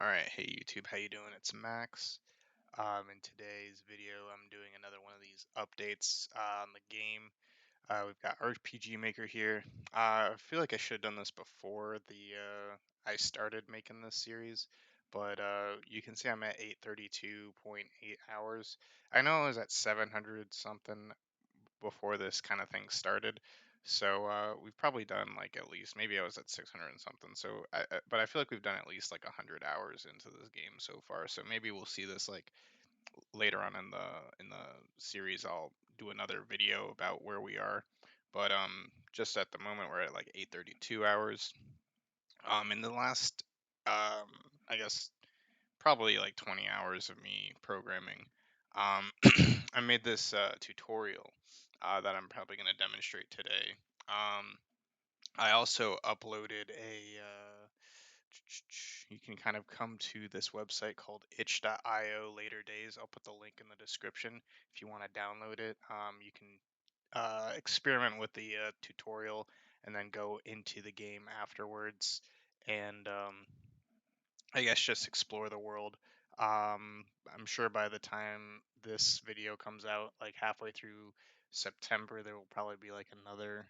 All right, hey YouTube, how you doing? It's Max. In today's video, I'm doing another one of these updates on the game. We've got RPG Maker here. I feel like I should have done this before I started making this series, but you can see I'm at 832.8 hours. I know I was at 700 something before this kind of thing started. So we've probably done like at least maybe I was at 600 and something. But I feel like we've done at least like 100 hours into this game so far. So maybe we'll see this like later on in the series. I'll do another video about where we are. But just at the moment we're at like 832 hours. In the last I guess probably like 20 hours of me programming. I made this tutorial that I'm probably going to demonstrate today. Um, I also uploaded you can kind of come to this website called itch.io later days. I'll put the link in the description if you want to download it. You can experiment with the tutorial and then go into the game afterwards and I guess just explore the world. I'm sure by the time this video comes out, like halfway through September, there will probably be like another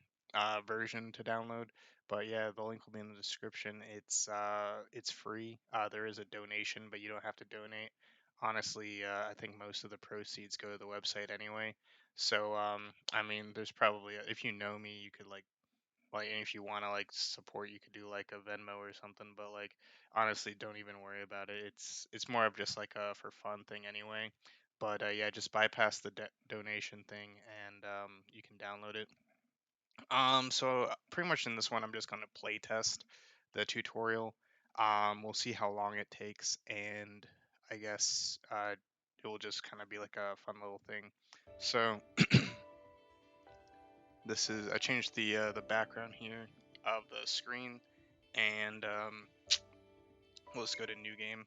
version to download. But yeah, the link will be in the description. It's free. There is a donation, but you don't have to donate. Honestly, I think most of the proceeds go to the website anyway. So I mean, there's probably if you know me, you could like and if you want to like support you could do like a Venmo or something, but like honestly don't even worry about it. It's more of just like a for fun thing anyway. But yeah, just bypass the donation thing and you can download it. So pretty much in this one I'm just going to play test the tutorial. We'll see how long it takes, and I guess it will just kind of be like a fun little thing. So this is I changed the background here of the screen, and let's go to new game.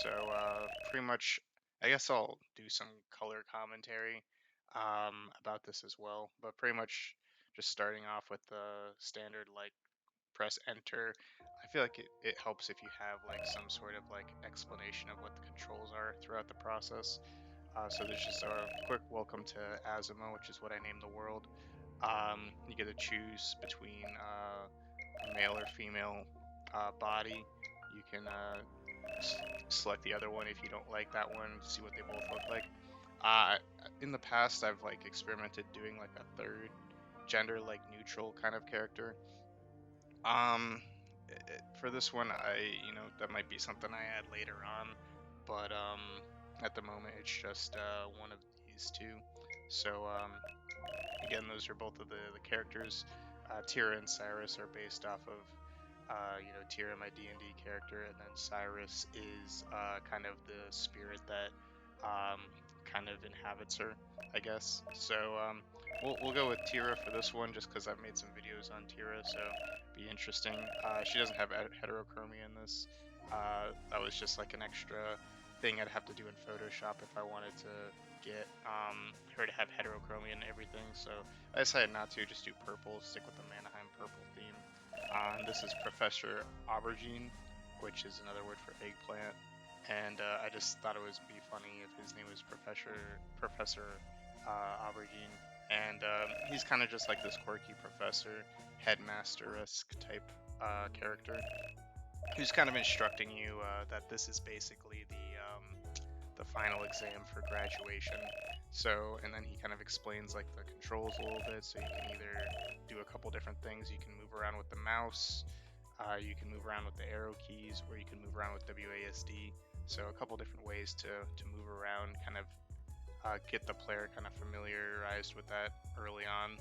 So pretty much, I guess I'll do some color commentary about this as well. But pretty much, just starting off with the standard like press enter. I feel like it helps if you have like some sort of like explanation of what the controls are throughout the process. So there's just a quick welcome to Azuma, which is what I named the world. You get to choose between male or female body. You can select the other one if you don't like that one. See what they both look like. Uh, in the past, I've like experimented doing like a third gender, like neutral kind of character. Um, for this one, that might be something I add later on, but at the moment it's just one of these two. So again, those are both of the characters. Tira and Cyrus are based off of Tira, my D&D character, and then Cyrus is kind of the spirit that um, kind of inhabits her, I guess. So we'll go with Tira for this one, just because I've made some videos on Tira, so be interesting. She doesn't have heterochromia in this. That was just like an extra thing I'd have to do in Photoshop if I wanted to get her to have heterochromia and everything. So I decided not to, just do purple, stick with the Mannheim purple theme. This is Professor Aubergine, which is another word for eggplant. And I just thought it would be funny if his name was Professor Aubergine. And he's kind of just like this quirky professor, headmaster-esque type character, who's kind of instructing you that this is basically the final exam for graduation. So, and then he kind of explains like the controls a little bit. So you can either do a couple different things. You can move around with the mouse, you can move around with the arrow keys, or you can move around with WASD. So a couple different ways to move around, kind of get the player kind of familiarized with that early on.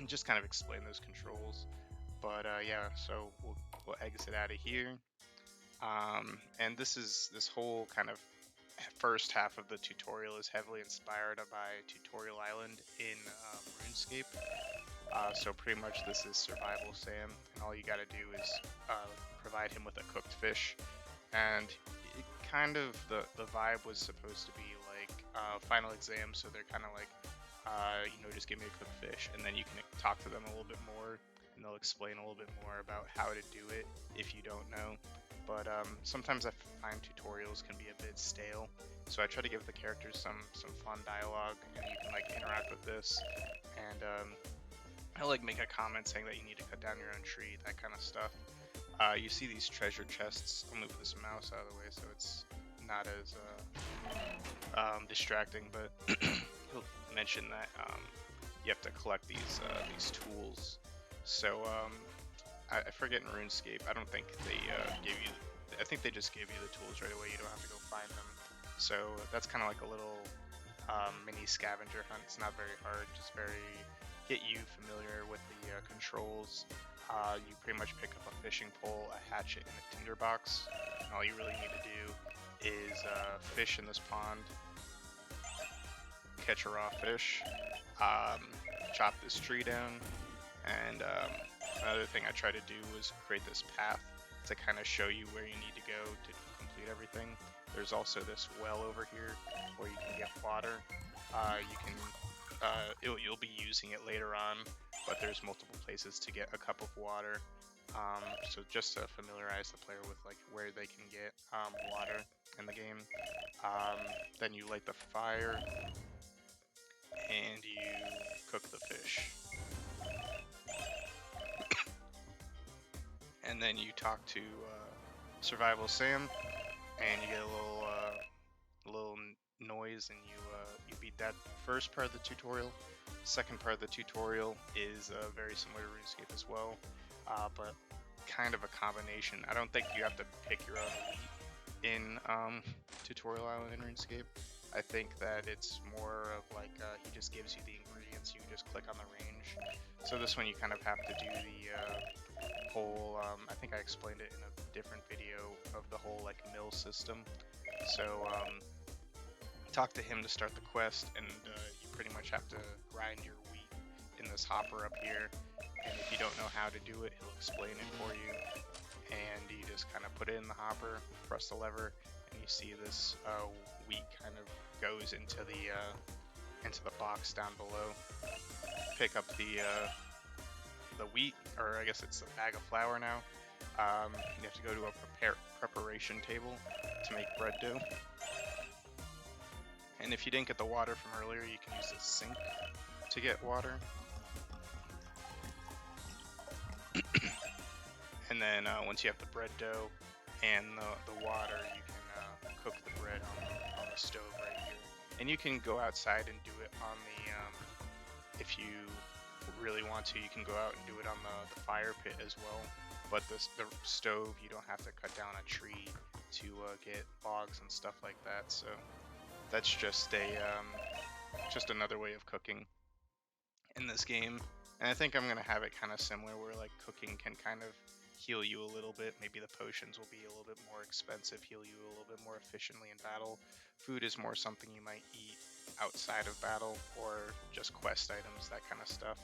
Just kind of explain those controls. But yeah, so we'll exit out of here. And this whole kind of first half of the tutorial is heavily inspired by Tutorial Island in RuneScape. So pretty much this is Survival Sam, and all you gotta do is provide him with a cooked fish. And it kind of, the vibe was supposed to be like final exam, so they're kind of like, just give me a cooked fish, and then you can talk to them a little bit more, and and they'll explain a little bit more about how to do it if you don't know. But sometimes I find tutorials can be a bit stale, so I try to give the characters some fun dialogue, and you can like interact with this, and I like make a comment saying that you need to cut down your own tree, that kind of stuff. You see these treasure chests. I'll move this mouse out of the way so it's not as distracting, but he'll mention that you have to collect these tools. So I forget in RuneScape. I don't think they give you. I think they just give you the tools right away. You don't have to go find them. So that's kind of like a little mini scavenger hunt. It's not very hard. Just get you familiar with the controls. You pretty much pick up a fishing pole, a hatchet, and a tinderbox. And all you really need to do is fish in this pond, catch a raw fish, chop this tree down, and another thing I try to do is create this path to kind of show you where you need to go to complete everything. There's also this well over here where you can get water. You'll be using it later on, but there's multiple places to get a cup of water. So just to familiarize the player with like where they can get water in the game. Then you light the fire and you cook the fish. And then you talk to Survival Sam, and you get a little noise, and you beat that first part of the tutorial. Second part of the tutorial is very similar to RuneScape as well, but kind of a combination. I don't think you have to pick your own wheat in Tutorial Island in RuneScape. I think that it's more of like he just gives you the ingredients, you just click on the range. So this one you kind of have to do the whole, I think I explained it in a different video of the whole like mill system. So talk to him to start the quest, and you pretty much have to grind your wheat in this hopper up here. And if you don't know how to do it, he'll explain it for you. And you just kind of put it in the hopper, press the lever, and you see this wheat kind of goes into the box down below. Pick up the wheat, or I guess it's a bag of flour now. You have to go to a preparation table to make bread dough. And if you didn't get the water from earlier, you can use the sink to get water. And then once you have the bread dough and the water, you can cook the bread on the stove right here. And you can go outside and do it on the, if you really want to, you can go out and do it on the fire pit as well. But the stove, you don't have to cut down a tree to get logs and stuff like that. So that's just another way of cooking in this game. And I think I'm gonna have it kind of similar, where like cooking can kind of heal you a little bit. Maybe the potions will be a little bit more expensive, heal you a little bit more efficiently in battle. Food is more something you might eat outside of battle, or just quest items, that kind of stuff.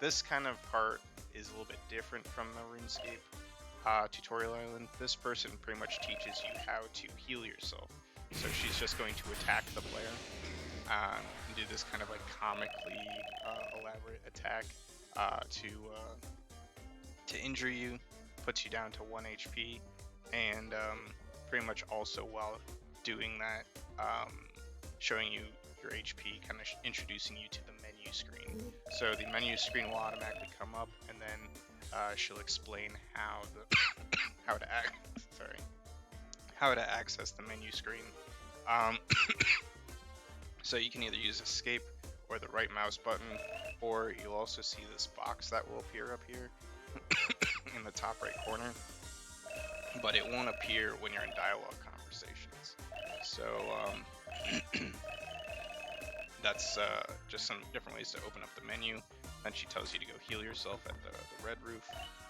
This kind of part is a little bit different from the RuneScape tutorial island. This person pretty much teaches you how to heal yourself. So she's just going to attack the player and do this kind of like comically elaborate attack to injure you, puts you down to 1 HP, and pretty much also while doing that, showing you your HP, kind of introducing you to the menu screen. So the menu screen will automatically come up, and then she'll explain how to access the menu screen. So you can either use escape or the right mouse button, or you'll also see this box that will appear up here in the top right corner, but it won't appear when you're in dialogue conversations. So that's just some different ways to open up the menu. Then she tells you to go heal yourself at the red roof.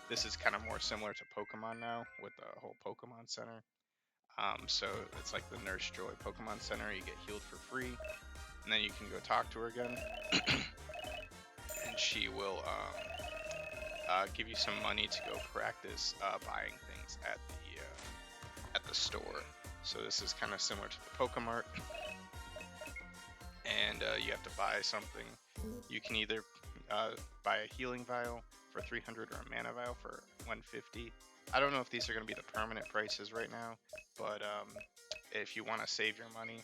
This is kind of more similar to Pokemon now, with the whole Pokemon Center. So it's like the Nurse Joy Pokemon Center. You get healed for free, and then you can go talk to her again, and she will give you some money to go practice buying things at the store. So this is kind of similar to the Pokemart, and you have to buy something. You can either buy a healing vial for 300 or a mana vial for 150. I don't know if these are going to be the permanent prices right now, but if you want to save your money,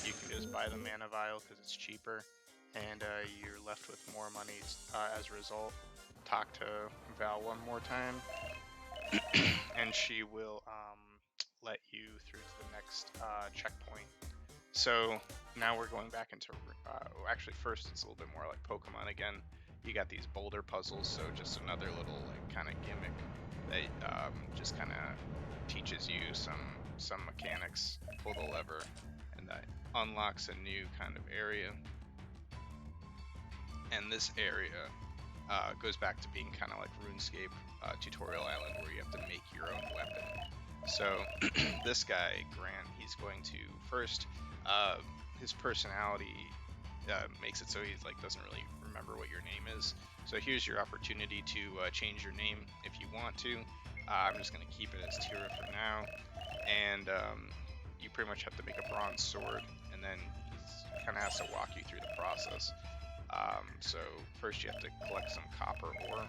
you can just buy the mana vial because it's cheaper, and you're left with more money as a result. Talk to Val one more time, and she will let you through to the next checkpoint. So now we're going back into, actually first it's a little bit more like Pokemon again. You got these boulder puzzles, so just another little like kind of gimmick that just kind of teaches you some mechanics. Pull the lever, and that unlocks a new kind of area. And this area goes back to being kind of like RuneScape Tutorial Island, where you have to make your own weapon. So this guy, Grant, he's going to first, his personality makes it so he's like doesn't really remember what your name is. So here's your opportunity to change your name if you want to. I'm just going to keep it as Tira for now. And you pretty much have to make a bronze sword, and then he kind of has to walk you through the process. So first you have to collect some copper ore.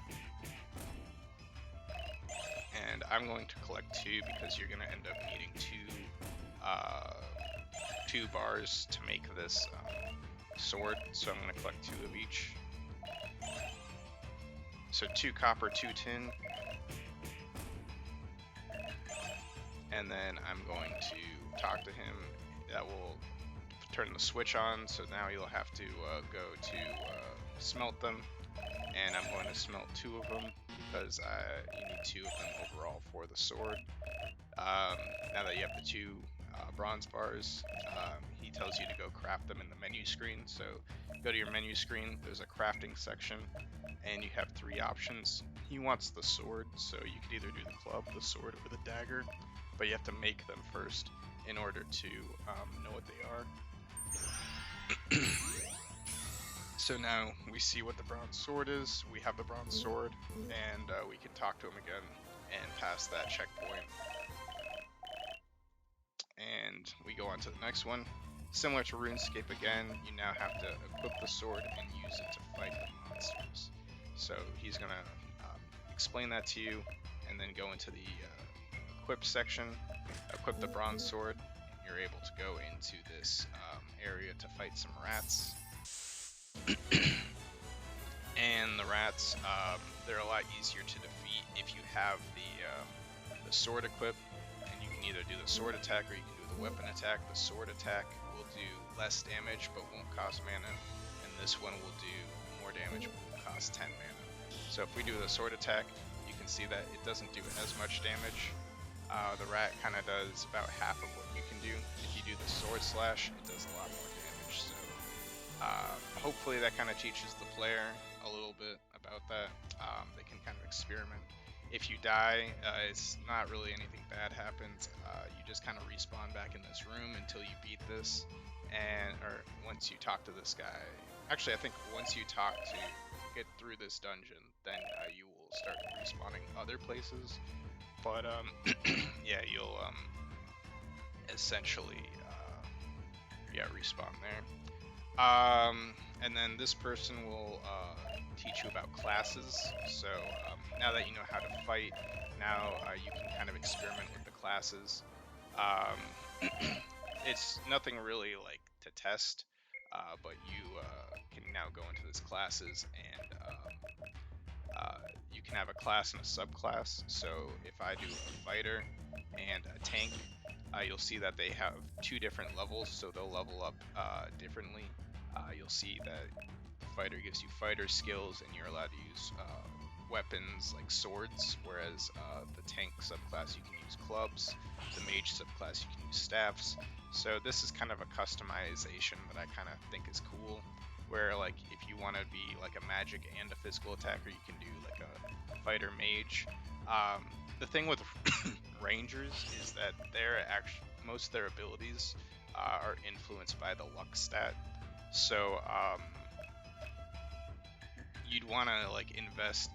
And I'm going to collect 2 because you're going to end up needing 2 bars to make this sword. So I'm going to collect 2 of each. So 2 copper, 2 tin. And then I'm going to talk to him. That will turn the switch on. So now you'll have to go to smelt them. And I'm going to smelt 2 of them because you need 2 of them overall for the sword. Now that you have the 2 bronze bars, he tells you to go craft them in the menu screen. So go to your menu screen, there's a crafting section, and you have 3 options. He wants the sword, so you could either do the club, the sword, or the dagger, but you have to make them first in order to know what they are. So now we see what the bronze sword is. We have the bronze sword, and we can talk to him again and pass that checkpoint. And we go on to the next one. Similar to RuneScape again, you now have to equip the sword and use it to fight the monsters. So he's going to explain that to you, and then go into the equip section, equip the bronze sword, and you're able to go into this area to fight some rats. And the rats, they're a lot easier to defeat if you have the sword equipped, and you can either do the sword attack or you can do the weapon attack. The sword attack will do less damage but won't cost mana, and this one will do more damage but will cost 10 mana. So if we do the sword attack, you can see that it doesn't do as much damage. The rat kind of does about half of what you can do. If you do the sword slash, it does a lot more damage. So hopefully that kind of teaches the player a little bit about that. They can kind of experiment. If you die, it's not really anything bad happens. You just kind of respawn back in this room until you beat this, or once you talk to this guy. Actually, I think once you talk to get through this dungeon, then you will start respawning other places. But yeah, you'll essentially respawn there. And then this person will teach you about classes. So now that you know how to fight, now you can kind of experiment with the classes. It's nothing really like to test, but you can now go into these classes, and you can have a class and a subclass. So if I do a fighter and a tank, you'll see that they have 2 different levels, so they'll level up differently. You'll see that the fighter gives you fighter skills, and you're allowed to use weapons like swords, whereas the tank subclass you can use clubs, the mage subclass you can use staffs. So this is kind of a customization that I kind of think is cool, where like if you want to be like a magic and a physical attacker, you can do like a fighter mage. The thing with rangers is that most of their abilities are influenced by the luck stat. So you'd want to like invest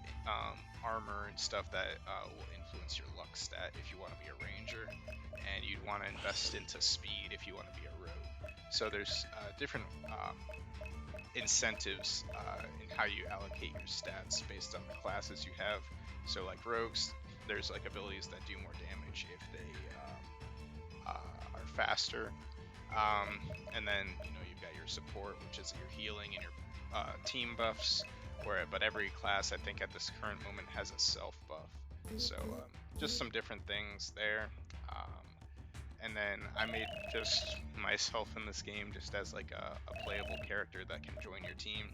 armor and stuff that will influence your luck stat if you want to be a ranger, and you'd want to invest into speed if you want to be a rogue. So there's different incentives in how you allocate your stats based on the classes you have. So like rogues, there's like abilities that do more damage if they are faster. And then you've got your support, which is your healing and your team buffs. But every class, I think at this current moment, has a self buff. So just some different things there. And then I made just myself in this game just as like a playable character that can join your team.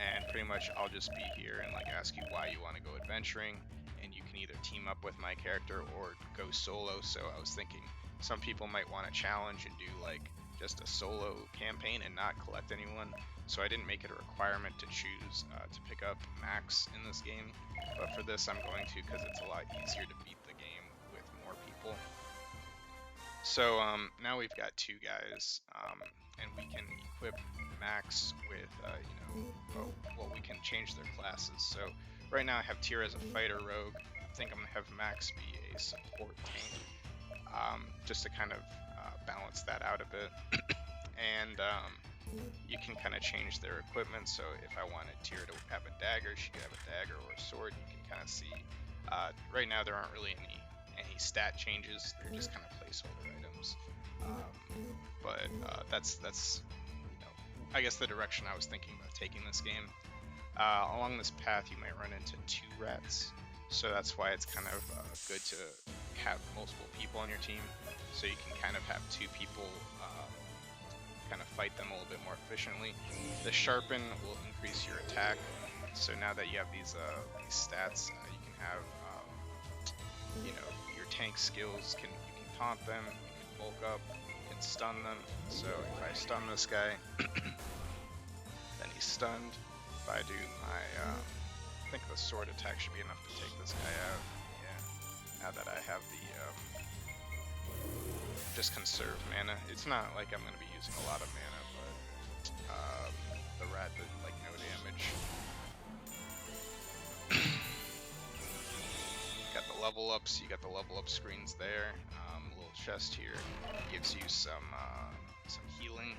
And pretty much I'll just be here and like ask you why you want to go adventuring, and you can either team up with my character or go solo. So I was thinking some people might want to challenge and do like just a solo campaign and not collect anyone. So I didn't make it a requirement to choose to pick up Max in this game, but for this I'm going to, because it's a lot easier to beat the game with more people. So now we've got 2 guys, and we can equip Max with, well, we can change their classes. So right now I have Tyr as a fighter rogue. I think I'm going to have Max be a support tank, just to kind of balance that out a bit. And you can kind of change their equipment. So if I wanted Tyr to have a dagger, she could have a dagger or a sword. You can kind of see. Right now there aren't really any stat changes. They're just kind of placeholder items. But that's I guess the direction I was thinking about taking this game. Along this path you might run into 2 rats. So that's why it's kind of good to have multiple people on your team. So you can kind of have 2 people kind of fight them a little bit more efficiently. The sharpen will increase your attack. So now that you have these stats, you can have your tank skills. You can taunt them, you can bulk up, you can stun them. So if I stun this guy, then he's stunned. If I do my, I think the sword attack should be enough to take this guy out. Yeah. Now that I have the just conserve mana. It's not like I'm going to be using a lot of mana, but the rat did like no damage. Got the level ups, you got the level up screens there. A little chest here gives you some healing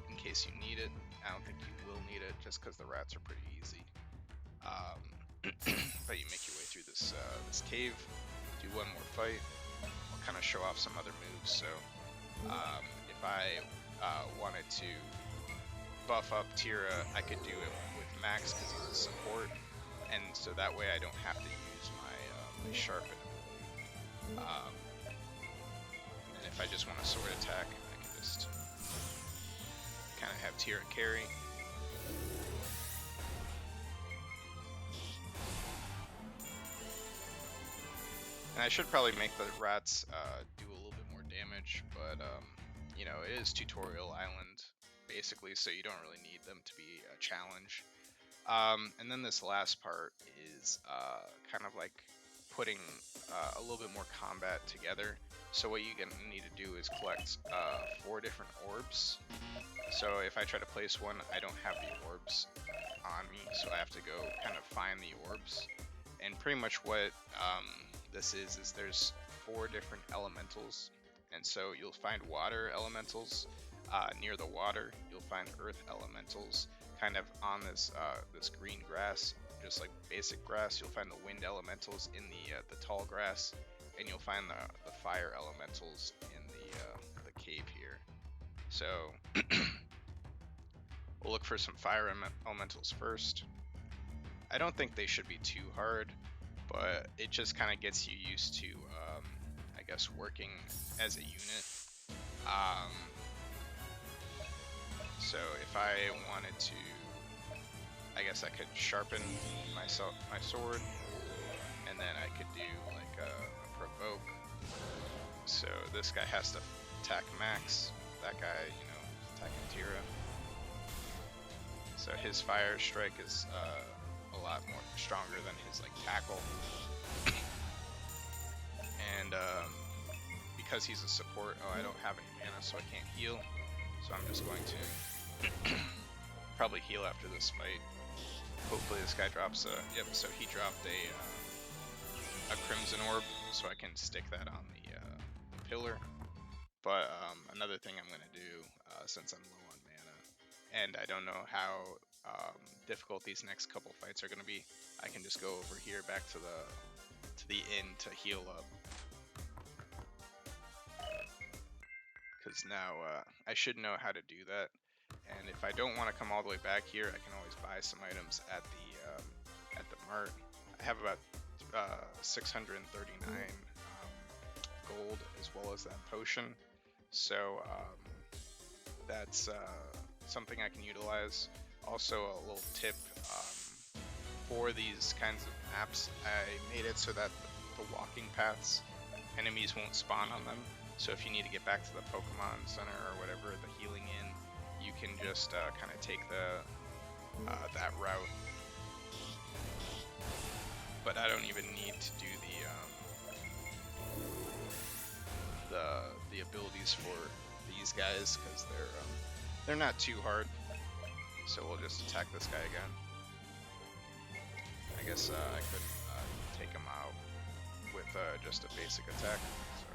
in case you need it. I don't think you will need it just because the rats are pretty easy. But you make your way through this cave, do one more fight. I'll kind of show off some other moves. So if I wanted to buff up Tira, I could do it with Max because he's a support, and so that way I don't have to use my sharpen ability. And if I just want a sword attack, I can just kind of have Tira carry. And I should probably make the rats do a little bit more damage, but it is Tutorial Island basically, so you don't really need them to be a challenge. And then this last part is kind of like putting a little bit more combat together. So what you're gonna need to do is collect 4 different orbs. So if I try to place one, I don't have the orbs on me, so I have to go kind of find the orbs. And pretty much what this is there's 4 different elementals, and so you'll find water elementals near the water. You'll find earth elementals kind of on this green grass, just like basic grass. You'll find the wind elementals in the tall grass, and you'll find the fire elementals in the cave here. So we'll look for some fire elementals first. I don't think they should be too hard, but it just kind of gets you used to, I guess, working as a unit. So if I wanted to, I guess I could sharpen my sword, and then I could do like a provoke. So this guy has to attack Max. That guy, attacking Tira. So his fire strike is a lot more stronger than his like tackle. And because he's a support, I don't have any mana, so I can't heal. So I'm just going to probably heal after this fight. Hopefully this guy drops yep, so he dropped a frozen orb, so I can stick that on the pillar. But another thing I'm gonna do, since I'm low on mana, and I don't know how difficult these next couple fights are gonna be, I can just go over here back to the inn to heal up. Because now I should know how to do that. And if I don't want to come all the way back here, I can always buy some items at the mart. I have about 639 gold as well as that potion, so that's something I can utilize. Also, a little tip for these kinds of maps, I made it so that the walking paths, enemies won't spawn on them. So if you need to get back to the Pokemon Center or whatever, the healing inn, you can just kind of take that route. But I don't even need to do the abilities for these guys because they're not too hard. So we'll just attack this guy again. I guess I could take him out with just a basic attack. So.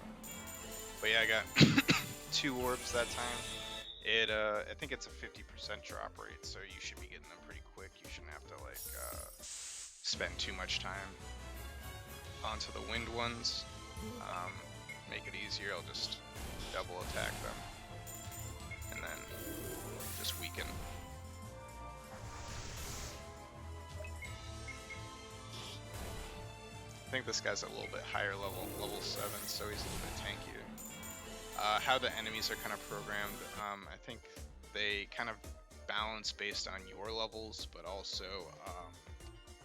But yeah, I got 2 orbs that time. I think it's a 50% drop rate, so you should be getting them pretty quick. You shouldn't have to like spend too much time onto the wind ones. Make it easier. I'll just double attack them and then just weaken. I think this guy's a little bit higher level 7, so he's a little bit tankier. How the enemies are kind of programmed, I think they kind of balance based on your levels, but also,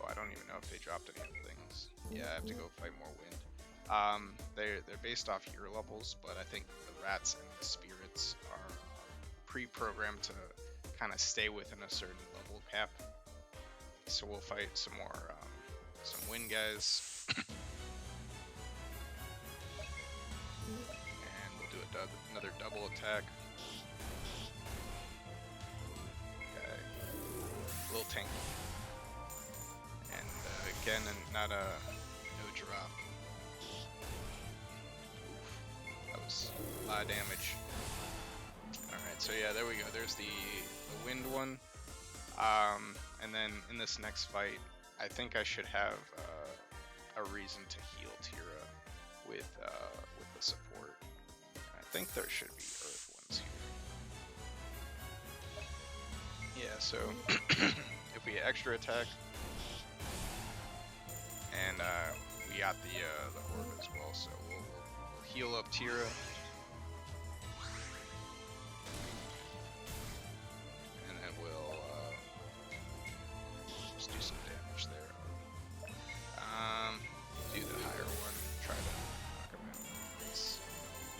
I don't even know if they dropped any of the things. Yeah, I have to go fight more wind. They're based off your levels, but I think the rats and the spirits are pre-programmed to kind of stay within a certain level cap. So we'll fight some more, some wind guys. And we'll do another double attack. Okay. A little tanky. And again, not a no drop. Oof. That was a lot of damage. Alright, so yeah, there we go. There's the wind one. And then in this next fight, I think I should have a reason to heal Tira with the support. I think there should be earth ones here. Yeah, so if we extra attack, and we got the orb as well, so we'll heal up Tira. And then we'll just do some damage there. Do the higher one, try to knock him out. Nice.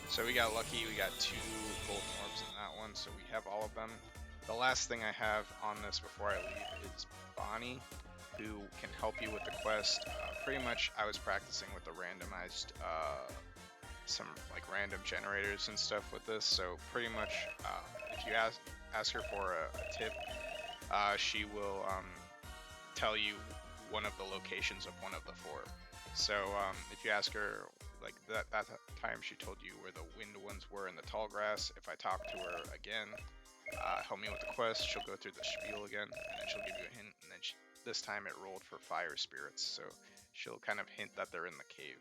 So we got lucky, we got 2 golden orbs in that one, so we have all of them. The last thing I have on this before I leave is Bonnie, who can help you with the quest. Pretty much I was practicing with the randomized, some like random generators and stuff with this, so pretty much if you ask her for a tip, she will tell you one of the locations of one of the 4. So if you ask her, like that time she told you where the wind ones were in the tall grass, if I talk to her again, help me with the quest, she'll go through the spiel again, and then she'll give you a hint, and then this time it rolled for fire spirits, so she'll kind of hint that they're in the cave.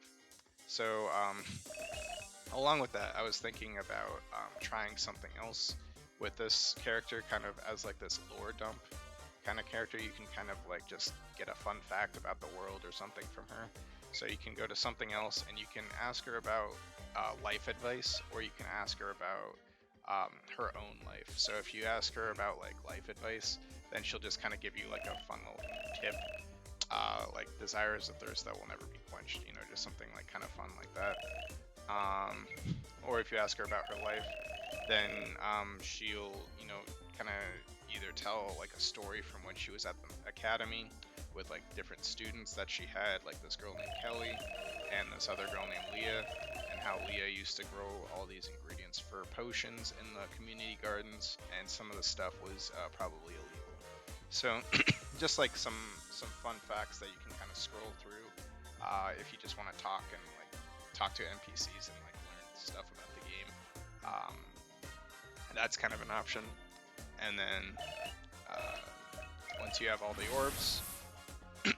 So along with that, I was thinking about trying something else with this character, kind of as like this lore dump kind of character. You can kind of like just get a fun fact about the world or something from her. So you can go to something else and you can ask her about life advice, or you can ask her about her own life. So if you ask her about like life advice, then she'll just kind of give you like a fun little tip, like desire is a thirst that will never be quenched, you know, just something like kind of fun like that. Or if you ask her about her life, then she'll, you know, kind of either tell like a story from when she was at the academy with like different students that she had, like this girl named Kelly and this other girl named Leah, and how Leah used to grow all these ingredients for potions in the community gardens, and some of the stuff was probably illegal. So just like some fun facts that you can kind of scroll through if you just want to talk and like talk to NPCs and like learn stuff about the game. That's kind of an option. And then once you have all the orbs, ooh,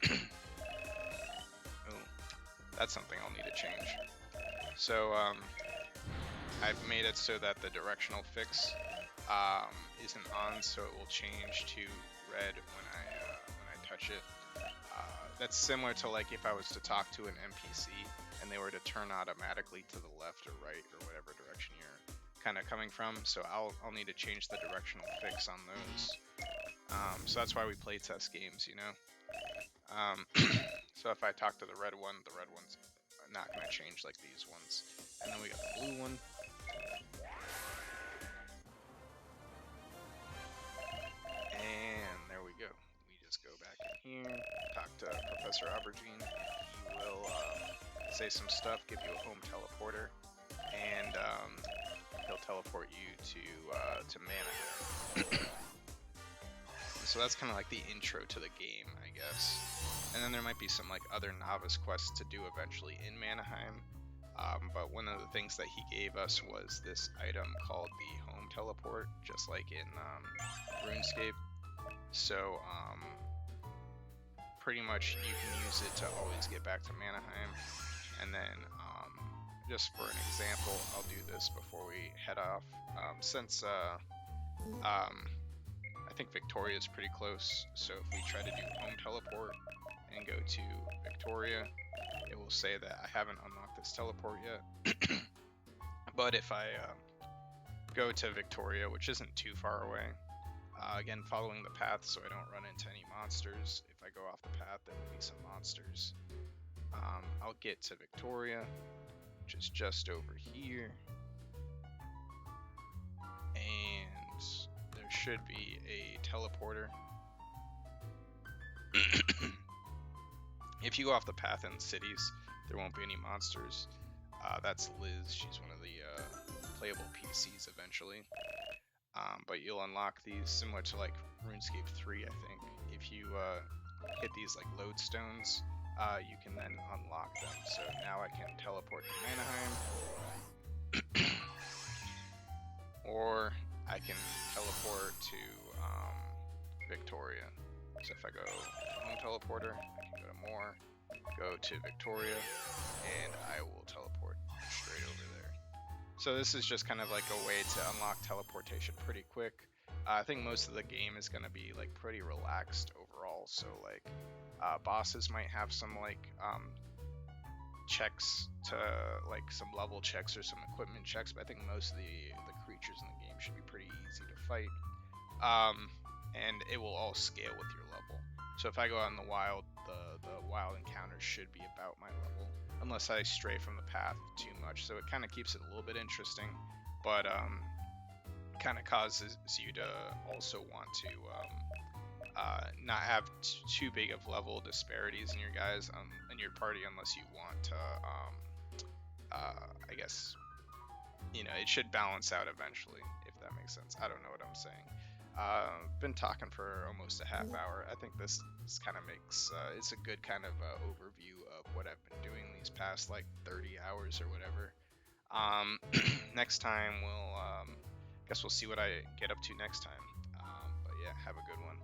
that's something I'll need to change. So I've made it so that the directional fix isn't on, so it will change to red when I touch it. That's similar to like if I was to talk to an NPC and they were to turn automatically to the left or right or whatever direction you're kind of coming from. So I'll need to change the directional fix on those. So that's why we play test games, you know. So if I talk to the red one's not going to change like these ones. And then we got the blue one. And there we go. We just go back in here, talk to Professor Aubergine. He will say some stuff, give you a home teleporter, and he'll teleport you to Mana. So that's kind of like the intro to the game, I guess. And then there might be some like other novice quests to do eventually in Manaheim. But one of the things that he gave us was this item called the home teleport, just like in Runescape. So pretty much you can use it to always get back to Manaheim. And then just for an example, I'll do this before we head off. Since I think Victoria is pretty close, so if we try to do home teleport and go to Victoria, it will say that I haven't unlocked this teleport yet. But if I go to Victoria, which isn't too far away, again following the path so I don't run into any monsters. If I go off the path, there will be some monsters. I'll get to Victoria, which is just over here, and there should be a teleporter. If you go off the path in cities, there won't be any monsters. That's Liz. She's one of the playable PCs eventually. But you'll unlock these similar to like RuneScape 3, I think. If you hit these like lodestones, you can then unlock them. So now I can teleport to Manaheim, or I can teleport to Victoria. So if I go home teleporter, I can go to more, go to Victoria, and I will teleport straight over there. So this is just kind of like a way to unlock teleportation pretty quick. I think most of the game is going to be like pretty relaxed overall. So like bosses might have some like checks to like some level checks or some equipment checks, but I think most of the creatures in the game should be pretty easy to fight. And it will all scale with your level. So if I go out in the wild, the wild encounters should be about my level, unless I stray from the path too much. So it kind of keeps it a little bit interesting, but kind of causes you to also want to not have too big of level disparities in your guys in your party, unless you want to I guess, you know, it should balance out eventually, if that makes sense. I don't know what I'm saying. Been talking for almost a half hour. I think this kind of makes it's a good kind of overview of what I've been doing these past like 30 hours or whatever. Next time we'll guess we'll see what I get up to next time. But yeah, have a good one.